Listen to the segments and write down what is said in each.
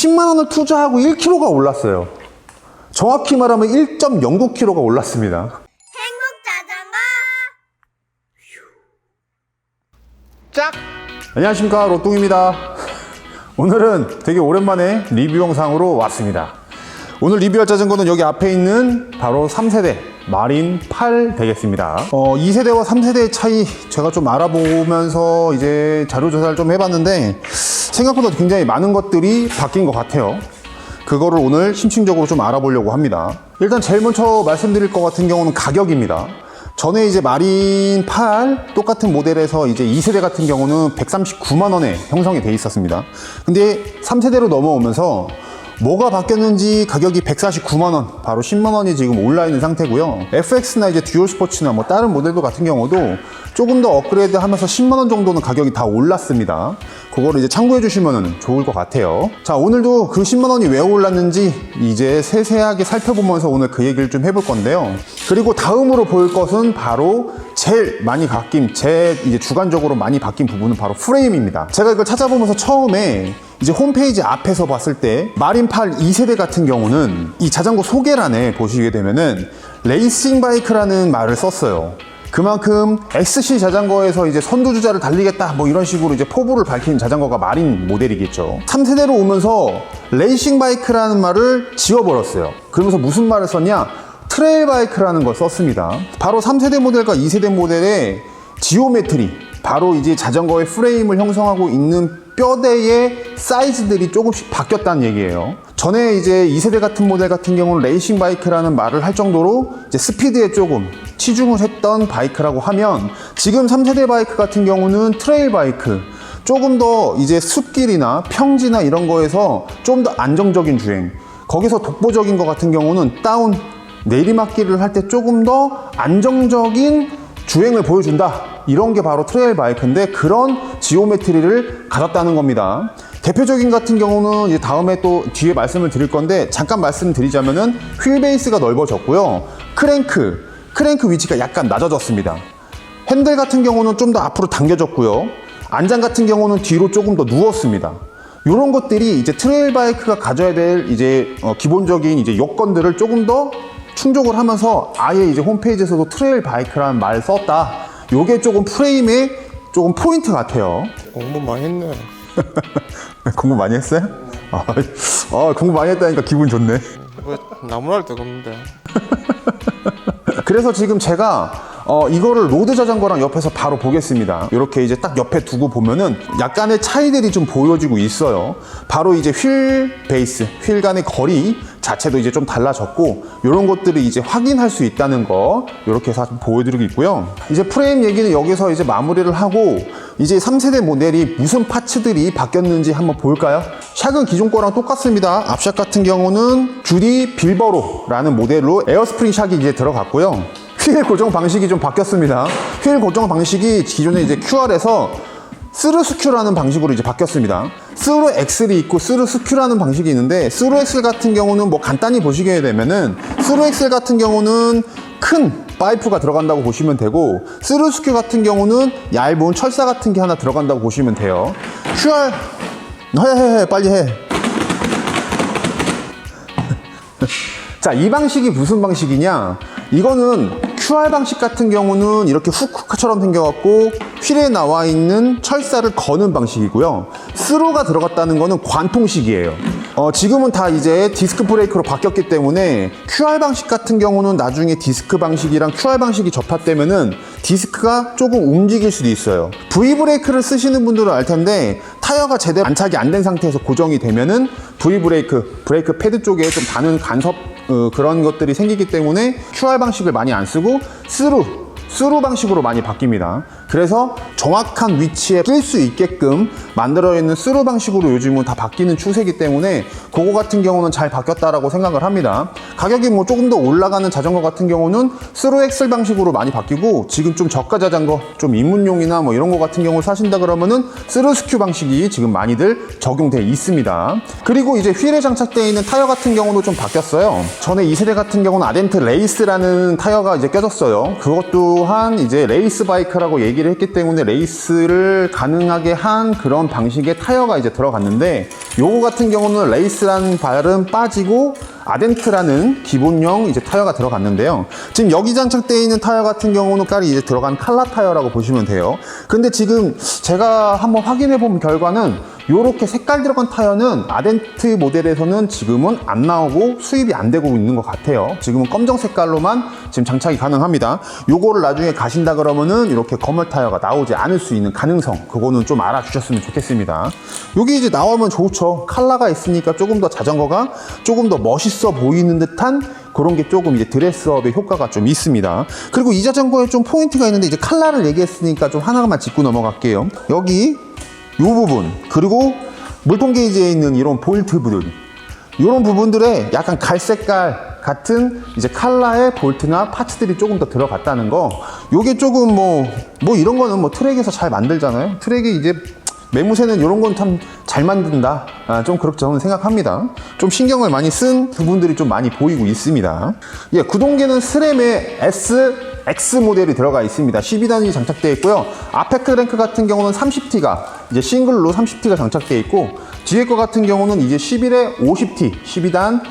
10만원을 투자하고 1kg가 올랐어요. 정확히 말하면 1.09kg가 올랐습니다. 행복자전거 짝! 안녕하십니까, 로뚱입니다. 오늘은 되게 오랜만에 리뷰 영상으로 왔습니다. 오늘 리뷰할 자전거는 여기 앞에 있는 바로 3세대 마린 8 되겠습니다. 2세대와 3세대의 차이 제가 좀 알아보면서 이제 자료조사를 좀 해봤는데 생각보다 굉장히 많은 것들이 바뀐 것 같아요. 그거를 오늘 심층적으로 좀 알아보려고 합니다. 일단 제일 먼저 말씀드릴 것 같은 경우는 가격입니다. 전에 이제 마린 8 똑같은 모델에서 이제 2세대 같은 경우는 139만원에 형성이 돼 있었습니다. 근데 3세대로 넘어오면서 뭐가 바뀌었는지 가격이 149만원, 바로 10만원이 지금 올라 있는 상태고요. FX나 이제 듀얼 스포츠나 뭐 다른 모델들 같은 경우도 조금 더 업그레이드 하면서 10만원 정도는 가격이 다 올랐습니다. 그거를 이제 참고해 주시면 좋을 것 같아요. 자, 오늘도 그 10만원이 왜 올랐는지 이제 세세하게 살펴보면서 오늘 그 얘기를 좀 해볼 건데요. 그리고 다음으로 볼 것은 바로 제일 많이 바뀐, 이제 주관적으로 많이 바뀐 부분은 바로 프레임입니다. 제가 이걸 찾아보면서 처음에 이제 홈페이지 앞에서 봤을 때 마린 8 2세대 같은 경우는 이 자전거 소개란에 보시게 되면은 레이싱 바이크라는 말을 썼어요. 그만큼 XC 자전거에서 이제 선두주자를 달리겠다 뭐 이런 식으로 이제 포부를 밝힌 자전거가 마린 모델이겠죠. 3세대로 오면서 레이싱 바이크라는 말을 지워버렸어요. 그러면서 무슨 말을 썼냐? 트레일 바이크라는 걸 썼습니다. 바로 3세대 모델과 2세대 모델의 지오메트리, 바로 이제 자전거의 프레임을 형성하고 있는 뼈대의 사이즈들이 조금씩 바뀌었다는 얘기예요. 전에 이제 2세대 같은 모델 같은 경우는 레이싱 바이크라는 말을 할 정도로 이제 스피드에 조금 치중을 했던 바이크라고 하면, 지금 3세대 바이크 같은 경우는 트레일 바이크, 조금 더 이제 숲길이나 평지나 이런 거에서 좀 더 안정적인 주행, 거기서 독보적인 것 같은 경우는 다운 내리막길을 할 때 조금 더 안정적인 주행을 보여준다, 이런 게 바로 트레일 바이크인데 그런 지오메트리를 가졌다는 겁니다. 대표적인 같은 경우는 이제 다음에 또 뒤에 말씀을 드릴 건데 잠깐 말씀드리자면은 휠 베이스가 넓어졌고요. 크랭크 위치가 약간 낮아졌습니다. 핸들 같은 경우는 좀 더 앞으로 당겨졌고요. 안장 같은 경우는 뒤로 조금 더 누웠습니다. 이런 것들이 이제 트레일 바이크가 가져야 될 이제 기본적인 이제 요건들을 조금 더 충족을 하면서 아예 이제 홈페이지에서도 트레일 바이크라는 말을 썼다. 요게 조금 프레임의 조금 포인트 같아요. 공부 많이 했네. 공부 많이 했어요? 공부 많이 했다니까 기분 좋네. 왜 나무랄 데가 없는데. 그래서 지금 제가 이거를 로드 자전거랑 옆에서 바로 보겠습니다. 이렇게 이제 딱 옆에 두고 보면은 약간의 차이들이 좀 보여지고 있어요. 바로 이제 휠 베이스, 휠 간의 거리 자체도 이제 좀 달라졌고, 이런 것들을 이제 확인할 수 있다는 거 이렇게 해서 보여드리고 있고요. 이제 프레임 얘기는 여기서 이제 마무리를 하고, 이제 3세대 모델이 무슨 파츠들이 바뀌었는지 한번 볼까요? 샥은 기존 거랑 똑같습니다. 앞샥 같은 경우는 주디 빌버로라는 모델로 에어스프링 샥이 이제 들어갔고요. 휠 고정 방식이 좀 바뀌었습니다. 휠 고정 방식이 기존에 이제 QR에서 스루 스큐라는 방식으로 이제 바뀌었습니다. 스루 엑셀이 있고 스루 스큐라는 방식이 있는데, 스루 엑셀 같은 경우는 뭐 간단히 보시게 되면은 스루 엑셀 같은 경우는 큰 파이프가 들어간다고 보시면 되고, 스루 스큐 같은 경우는 얇은 철사 같은 게 하나 들어간다고 보시면 돼요. QR 해 빨리 해. 자, 이 방식이 무슨 방식이냐? 이거는 QR 방식 같은 경우는 이렇게 후크처럼 생겨갖고 휠에 나와 있는 철사를 거는 방식이고요. 스루가 들어갔다는 거는 관통식이에요. 지금은 다 이제 디스크 브레이크로 바뀌었기 때문에 QR 방식 같은 경우는 나중에 디스크 방식이랑 QR 방식이 접합되면은 디스크가 조금 움직일 수도 있어요. V 브레이크를 쓰시는 분들은 알 텐데, 타이어가 제대로 안착이 안 된 상태에서 고정이 되면은 V 브레이크 패드 쪽에 좀 닿는 간섭 그런 것들이 생기기 때문에 QR 방식을 많이 안 쓰고 스루 방식으로 많이 바뀝니다. 그래서 정확한 위치에 낄 수 있게끔 만들어 있는 스루 방식으로 요즘은 다 바뀌는 추세이기 때문에 그거 같은 경우는 잘 바뀌었다라고 생각을 합니다. 가격이 뭐 조금 더 올라가는 자전거 같은 경우는 스루 엑셀 방식으로 많이 바뀌고, 지금 좀 저가 자전거, 좀 입문용이나 뭐 이런 거 같은 경우를 사신다 그러면은 스루 스큐 방식이 지금 많이들 적용되어 있습니다. 그리고 이제 휠에 장착되어 있는 타이어 같은 경우도 좀 바뀌었어요. 전에 2세대 같은 경우는 아덴트 레이스라는 타이어가 이제 껴졌어요. 그것도 또한 이제 레이스 바이크라고 얘기를 했기 때문에 레이스를 가능하게 한 그런 방식의 타이어가 이제 들어갔는데, 요거 같은 경우는 레이스라는 발은 빠지고 아덴트라는 기본형 이제 타이어가 들어갔는데요. 지금 여기 장착되어 있는 타이어 같은 경우는 깔이 이제 들어간 칼라 타이어라고 보시면 돼요. 근데 지금 제가 한번 확인해 본 결과는 요렇게 색깔 들어간 타이어는 아덴트 모델에서는 지금은 안 나오고 수입이 안 되고 있는 것 같아요. 지금은 검정 색깔로만 지금 장착이 가능합니다. 요거를 나중에 가신다 그러면은 이렇게 검은 타이어가 나오지 않을 수 있는 가능성, 그거는 좀 알아주셨으면 좋겠습니다. 요게 이제 나오면 좋죠. 칼라가 있으니까 조금 더 자전거가 조금 더 멋있어 보이는 듯한 그런 게 조금 이제 드레스업의 효과가 좀 있습니다. 그리고 이 자전거에 좀 포인트가 있는데, 이제 칼라를 얘기했으니까 좀 하나만 짚고 넘어갈게요. 여기 이 부분, 그리고 물통 게이지에 있는 이런 볼트들, 이런 부분들에 약간 갈색깔 같은 이제 칼라의 볼트나 파츠들이 조금 더 들어갔다는 거, 요게 조금 뭐 이런 거는 뭐 트랙에서 잘 만들잖아요. 트랙이 이제 매무새는 이런 건 참 잘 만든다, 좀 그렇게 저는 생각합니다. 좀 신경을 많이 쓴 부분들이 좀 많이 보이고 있습니다. 예, 구동계는 스램에 X 모델이 들어가 있습니다. 12단이 장착되어 있고요. 앞에 크랭크 같은 경우는 30T가 이제 싱글로 30T가 장착되어 있고, 뒤에 거 같은 경우는 이제 11에 50T 12단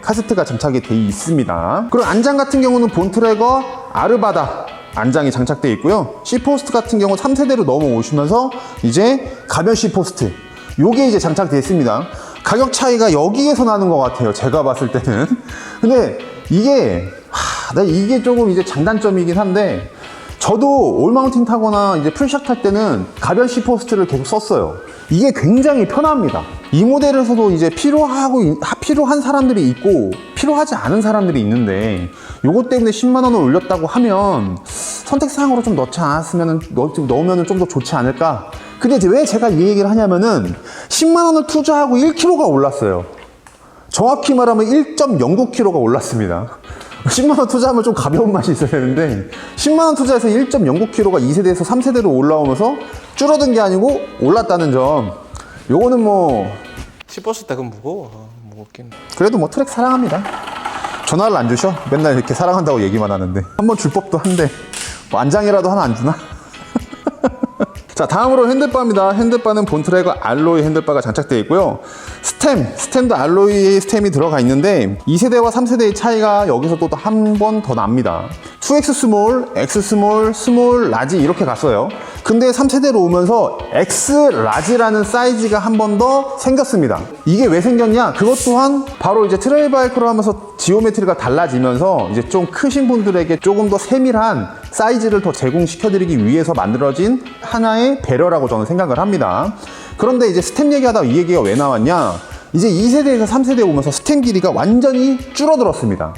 카세트가 장착이 되어 있습니다. 그리고 안장 같은 경우는 본트래거 아르바다 안장이 장착되어 있고요. C포스트 같은 경우 3세대로 넘어오시면서 이제 가변 C포스트, 요게 이제 장착되어 있습니다. 가격 차이가 여기에서 나는 것 같아요, 제가 봤을 때는. 근데 이게 이게 조금 이제 장단점이긴 한데, 저도 올마운틴 타거나 이제 풀샷 탈 때는 가변 C포스트를 계속 썼어요. 이게 굉장히 편합니다. 이 모델에서도 이제 필요한 사람들이 있고 필요하지 않은 사람들이 있는데, 요것 때문에 10만원을 올렸다고 하면 선택사항으로 좀 넣지 않았으면, 넣으면 좀 더 좋지 않을까. 근데 이제 왜 제가 이 얘기를 하냐면은 10만원을 투자하고 1kg가 올랐어요. 정확히 말하면 1.09kg가 올랐습니다. 10만원 투자하면 좀 가벼운 맛이 있어야 되는데, 10만원 투자해서 1.09kg가 2세대에서 3세대로 올라오면서 줄어든 게 아니고 올랐다는 점, 요거는 뭐 씹었을 때 그건 무거워. 무겁긴. 그래도 뭐 트랙 사랑합니다. 전화를 안 주셔? 맨날 이렇게 사랑한다고 얘기만 하는데. 한번 줄 법도 한데 뭐 안장이라도 하나 안 주나? 자, 다음으로 핸들바입니다. 핸들바는 본트래거 알로이 핸들바가 장착되어 있고요. 스템도 알로이 스템이 들어가 있는데, 2세대와 3세대의 차이가 여기서 또 한 번 더 납니다. 2X 스몰, X 스몰, 스몰, 라지 이렇게 갔어요. 근데 3세대로 오면서 X 라지라는 사이즈가 한 번 더 생겼습니다. 이게 왜 생겼냐? 그것 또한 바로 이제 트레일 바이크로 하면서 지오메트리가 달라지면서 이제 좀 크신 분들에게 조금 더 세밀한 사이즈를 더 제공시켜드리기 위해서 만들어진 하나의 배려라고 저는 생각을 합니다. 그런데 이제 스템 얘기하다가 이 얘기가 왜 나왔냐? 이제 2세대에서 3세대 오면서 스템 길이가 완전히 줄어들었습니다.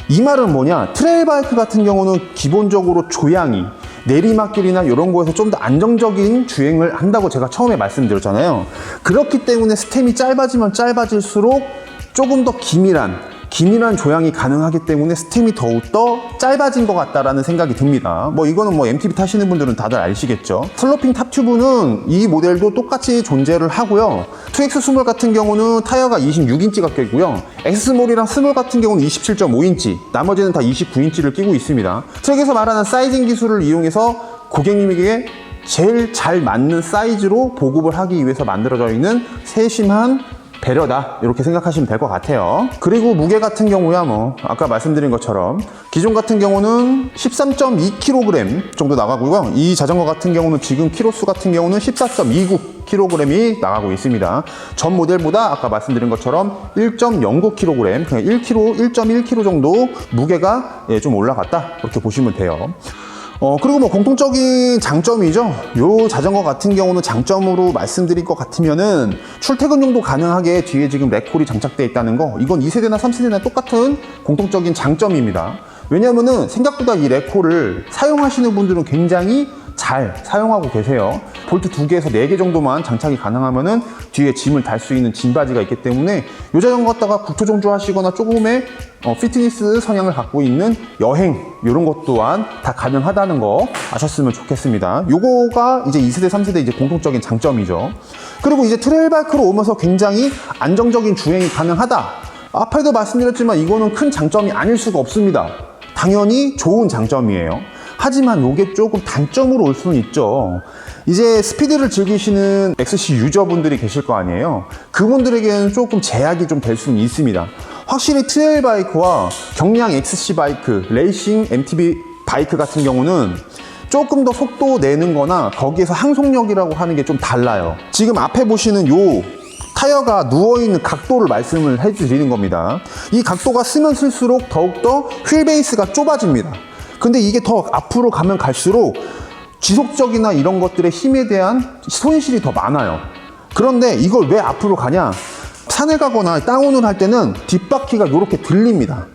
이 말은 뭐냐? 트레일 바이크 같은 경우는 기본적으로 조향이 내리막길이나 이런 거에서 좀 더 안정적인 주행을 한다고 제가 처음에 말씀드렸잖아요. 그렇기 때문에 스템이 짧아지면 짧아질수록 조금 더 기밀한 조향이 가능하기 때문에 스템이 더욱더 짧아진 것 같다라는 생각이 듭니다. 뭐 이거는 뭐 MTB 타시는 분들은 다들 아시겠죠. 슬로핑 탑 튜브는 이 모델도 똑같이 존재를 하고요. 2X 스몰 같은 경우는 타이어가 26인치가 껴있고요. X 스몰이랑 스몰 같은 경우는 27.5인치, 나머지는 다 29인치를 끼고 있습니다. 트랙에서 말하는 사이징 기술을 이용해서 고객님에게 제일 잘 맞는 사이즈로 보급을 하기 위해서 만들어져 있는 세심한 배려다, 이렇게 생각하시면 될 것 같아요. 그리고 무게 같은 경우야 뭐 아까 말씀드린 것처럼 기존 같은 경우는 13.2kg 정도 나가고요. 이 자전거 같은 경우는 지금 키로수 같은 경우는 14.29kg이 나가고 있습니다. 전 모델보다 아까 말씀드린 것처럼 1.09kg, 그냥 1.1kg 정도 무게가 좀 올라갔다, 이렇게 보시면 돼요. 그리고 뭐 공통적인 장점이죠. 요 자전거 같은 경우는 장점으로 말씀드릴 것 같으면은 출퇴근용도 가능하게 뒤에 지금 렉홀이 장착되어 있다는 거, 이건 2세대나 3세대나 똑같은 공통적인 장점입니다. 왜냐면은 생각보다 이 렉홀을 사용하시는 분들은 굉장히 잘 사용하고 계세요. 볼트 2개에서 4개 정도만 장착이 가능하면은 뒤에 짐을 달 수 있는 짐 바지가 있기 때문에 이 자전거 갖다가 국토종주 하시거나 조금의 피트니스 성향을 갖고 있는 여행, 이런 것 또한 다 가능하다는 거 아셨으면 좋겠습니다. 요거가 이제 2세대, 3세대 이제 공통적인 장점이죠. 그리고 이제 트레일 바이크로 오면서 굉장히 안정적인 주행이 가능하다. 앞에도 말씀드렸지만 이거는 큰 장점이 아닐 수가 없습니다. 당연히 좋은 장점이에요. 하지만 요게 조금 단점으로 올 수는 있죠. 이제 스피드를 즐기시는 XC 유저분들이 계실 거 아니에요. 그분들에게는 조금 제약이 좀 될 수는 있습니다. 확실히 트레일 바이크와 경량 XC 바이크, 레이싱 MTB 바이크 같은 경우는 조금 더 속도 내는 거나 거기에서 항속력이라고 하는 게 좀 달라요. 지금 앞에 보시는 요 타이어가 누워있는 각도를 말씀을 해드리는 겁니다. 이 각도가 쓰면 쓸수록 더욱더 휠 베이스가 좁아집니다. 근데 이게 더 앞으로 가면 갈수록 지속적이나 이런 것들의 힘에 대한 손실이 더 많아요. 그런데 이걸 왜 앞으로 가냐? 산에 가거나 다운을 할 때는 뒷바퀴가 이렇게 들립니다.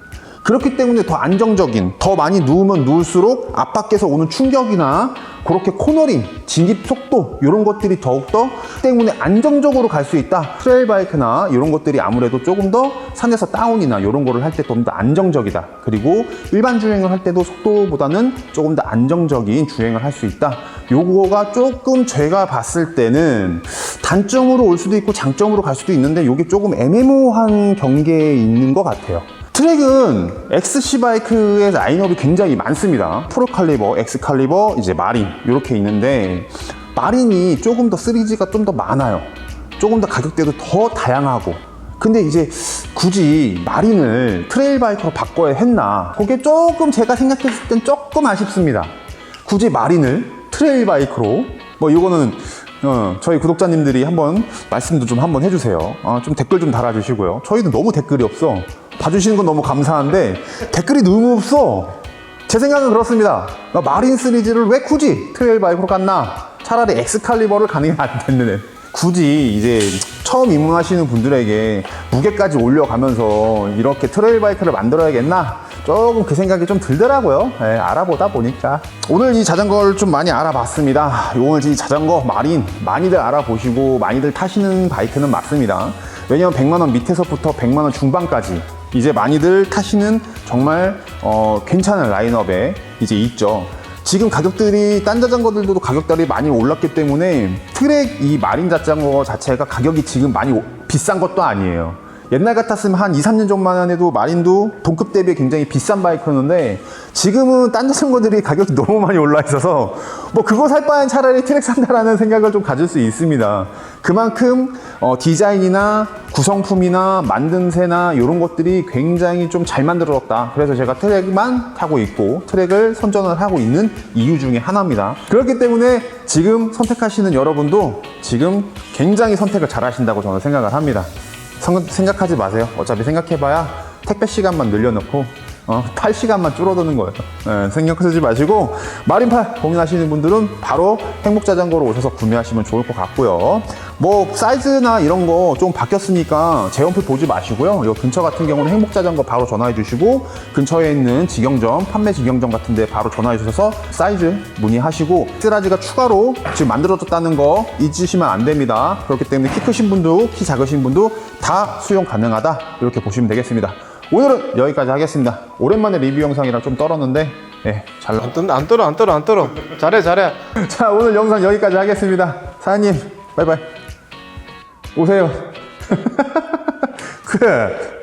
그렇기 때문에 더 안정적인, 더 많이 누우면 누울수록 앞바퀴에서 오는 충격이나 그렇게 코너링, 진입 속도 이런 것들이 더욱더 때문에 안정적으로 갈 수 있다. 트레일 바이크나 이런 것들이 아무래도 조금 더 산에서 다운이나 이런 거를 할 때 좀 더 안정적이다. 그리고 일반 주행을 할 때도 속도보다는 조금 더 안정적인 주행을 할 수 있다. 요거가 조금 제가 봤을 때는 단점으로 올 수도 있고 장점으로 갈 수도 있는데 요게 조금 애매모호한 경계에 있는 것 같아요. 트랙은 XC 바이크의 라인업이 굉장히 많습니다. 프로 칼리버, X 칼리버, 이제 마린 이렇게 있는데 마린이 조금 더 3G가 좀 더 많아요. 조금 더 가격대도 더 다양하고. 근데 이제 굳이 마린을 트레일 바이크로 바꿔야 했나? 그게 조금 제가 생각했을 땐 조금 아쉽습니다. 굳이 마린을 트레일 바이크로 뭐 이거는 저희 구독자님들이 한번 말씀도 좀 한번 해주세요. 좀 댓글 좀 달아주시고요. 저희는 너무 댓글이 없어. 봐주시는 건 너무 감사한데 댓글이 너무 없어. 제 생각은 그렇습니다. 마린 시리즈를 왜 굳이 트레일 바이크로 갔나? 차라리 엑스칼리버를 가는 게 낫겠네. 굳이 이제 처음 입문하시는 분들에게 무게까지 올려가면서 이렇게 트레일 바이크를 만들어야겠나? 조금 그 생각이 좀 들더라고요. 네, 알아보다 보니까. 오늘 이 자전거를 좀 많이 알아봤습니다. 오늘 이 자전거 마린 많이들 알아보시고 많이들 타시는 바이크는 맞습니다. 왜냐면 100만원 밑에서부터 100만원 중반까지 이제 많이들 타시는 정말 괜찮은 라인업에 이제 있죠. 지금 가격들이 딴 자전거들도 가격들이 많이 올랐기 때문에 트랙 이 마린 자전거 자체가 가격이 지금 많이 비싼 것도 아니에요. 옛날 같았으면 한 2, 3년 전만 해도 마린도 동급 대비 굉장히 비싼 바이크였는데 지금은 딴 자전거들이 가격이 너무 많이 올라 있어서 뭐 그거 살 바엔 차라리 트랙 산다라는 생각을 좀 가질 수 있습니다. 그만큼 디자인이나 구성품이나 만듦새나 이런 것들이 굉장히 좀 잘 만들어졌다. 그래서 제가 트랙만 타고 있고 트랙을 선전을 하고 있는 이유 중에 하나입니다. 그렇기 때문에 지금 선택하시는 여러분도 지금 굉장히 선택을 잘 하신다고 저는 생각을 합니다. 생각하지 마세요. 어차피 생각해봐야 택배 시간만 늘려놓고 8시간만 줄어드는 거예요. 네, 생각하지 마시고 마린팔 고민하시는 분들은 바로 행복자전거로 오셔서 구매하시면 좋을 것 같고요. 뭐 사이즈나 이런 거 좀 바뀌었으니까 제원표 보지 마시고요. 이 근처 같은 경우는 행복자전거 바로 전화해 주시고 근처에 있는 직영점, 판매 직영점 같은 데 바로 전화해 주셔서 사이즈 문의하시고 사이즈가 추가로 지금 만들어졌다는 거 잊으시면 안 됩니다. 그렇기 때문에 키 크신 분도 키 작으신 분도 다 수용 가능하다 이렇게 보시면 되겠습니다. 오늘은 여기까지 하겠습니다. 오랜만에 리뷰 영상이라 좀 떨었는데 예, 잘 안 떨어. 잘해. 자, 오늘 영상 여기까지 하겠습니다. 사장님, 바이바이. 오세요. 그래.